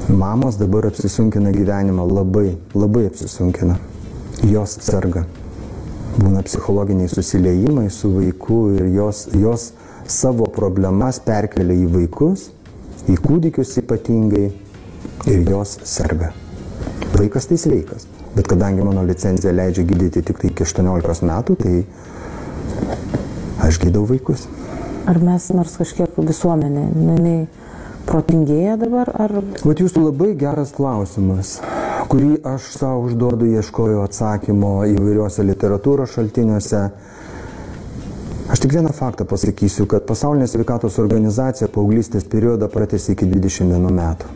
Mamos dabar apsisunkina gyvenimą, labai apsisunkina. Jos serga. Būna psichologiniai susiliejimai su vaiku ir jos savo problemas perkelia į vaikus, į kūdikius ypatingai, ir jos serga. Vaikas tai sveikas, bet kadangi mano licencija leidžia gydyti tik tai iki 18 metų, tai aš gydau vaikus. Ar mes nors kažkiek visuomenė, jinai protingėja dabar, ar... Vat jūsų labai geras klausimas, kurį aš savo užduodu, ieškoju atsakymo įvairiuose literatūros šaltiniuose. Aš tik vieną faktą pasakysiu, kad Pasaulinė sveikatos organizacija paauglystės periodą pratęsė iki 21 metų.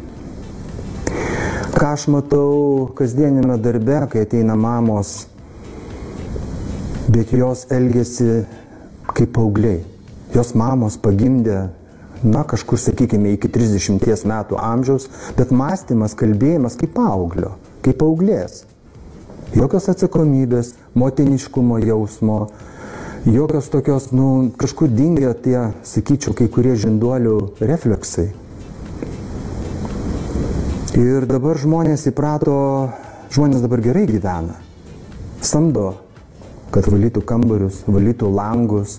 Ką aš matau kasdienime darbe, kai ateina mamos, bet jos elgiasi kaip paaugliai. Jos mamos pagimdė, kažkur, sakykime, iki 30 metų amžiaus, bet mąstymas, kalbėjimas kaip paauglio, kaip paauglės. Jokios atsakomybės, motiniškumo jausmo, jokios tokios, kažkur dingė tie, sakyčiau, kai kurie žinduolių refleksai. Ir dabar žmonės įprato, žmonės dabar gerai gyvena. Samdo, kad valytų kambarius, valytų langus.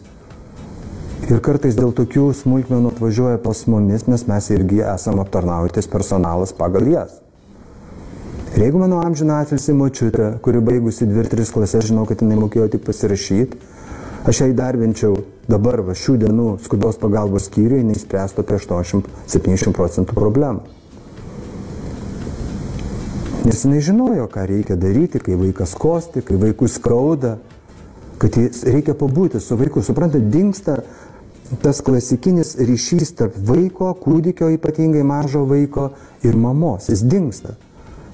Ir kartais dėl tokių smulkmenų atvažiuoja pas mumis, nes mes irgi esame aptarnaujantis personalas pagal jas. Ir jeigu mano amžiną atilsį močiutė, kuri baigusi 2-3 klases, žinau, kad jinai mokėjo tik pasirašyti, aš ją įdarbinčiau dabar, šių dienų skubios pagalbos skyriuje, jinai spręstų apie 80-70% problemų. Nes jinai žinojo, ką reikia daryti, kai vaikas kosti, kai vaikui skauda, kad reikia pabūti su vaiku. Suprantate, dingsta tas klasikinis ryšys tarp vaiko, kūdikio, ypatingai mažo vaiko ir mamos. Jis dingsta.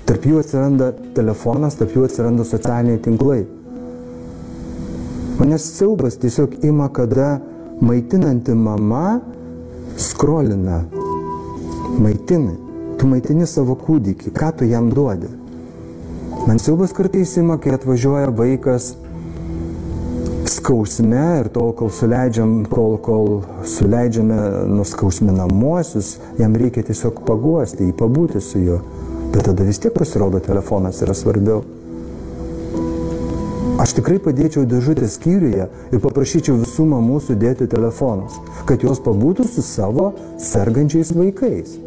Tarp jų atsiranda telefonas, tarp jų atsiranda socialiniai tinklai. Manęs siaubas tiesiog ima, kada maitinanti mama skrolina. Maitini. Tu maitini savo kūdikį. Ką tu jam duodi? Man siaubas kartais ima, kai atvažiuoja vaikas skausme ir tol, kol suleidžiame nuskausminamuosius, jam reikia tiesiog paguosti, jį pabūti su juo. Bet tada vis tiek pasirodo, telefonas yra svarbiau. Aš tikrai padėčiau dėžutę skyriuje ir paprašyčiau visų mamų sudėti telefonus, kad jos pabūtų su savo sergančiais vaikais.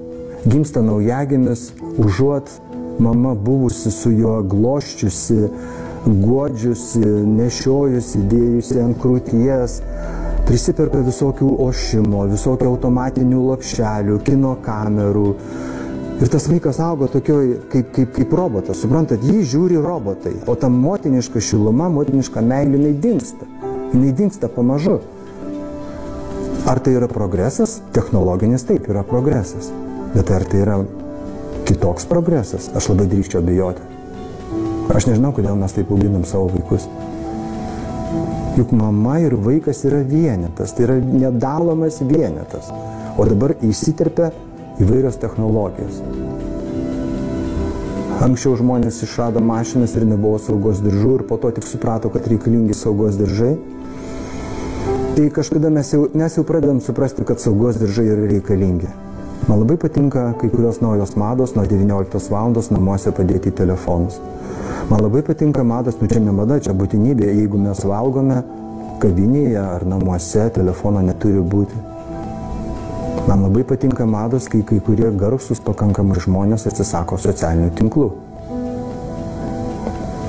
Gimsta naujagimis, užuot mama buvusi su juo gloščiusi, guodžiusi, nešiojusi, dėjusi ant krūties, prisiperka visokių ošimo, visokių automatinių lopšelių, kino kamerų. Ir tas vaikas auga tokioj kaip robotas. Suprantat, jį žiūri robotai, o ta motiniška šiluma, motiniška meilė, jinai dingsta. Jinai dingsta pamažu. Ar tai yra progresas? Technologinis taip yra progresas. Bet ar tai yra kitoks progresas? Aš labai drįsčiau abejoti. Aš nežinau, kodėl mes taip auginam savo vaikus. Juk mama ir vaikas yra vienetas, tai yra nedalomas vienetas. O dabar įsiterpia įvairios technologijos. Anksčiau žmonės išrado mašinas ir nebuvo saugos diržų ir po to tik suprato, kad reikalingi saugos diržai. Tai kažkada mes jau pradedam suprasti, kad saugos diržai yra reikalingi. Man labai patinka kai kurios naujos mados nuo 19 valandos namuose padėti telefonus. Man labai patinka mados, čia ne mada, čia būtinybė, jeigu mes valgome kavinėje ar namuose, telefono neturi būti. Man labai patinka mados, kai kurie garsus pakankamai žmonės atsisako socialinių tinklų.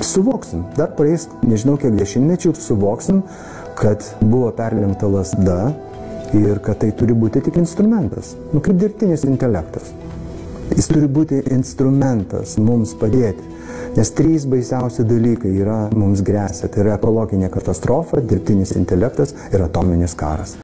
Suvoksim, dar praeis, nežinau kiek dešimtmečių, suvoksim, kad buvo perlenkta lazda ir kad tai turi būti tik instrumentas, kaip dirbtinis intelektas. Jis turi būti instrumentas mums padėti, nes 3 baisiausi dalykai yra mums gresia. Tai yra ekologinė katastrofa, dirbtinis intelektas ir atominis karas.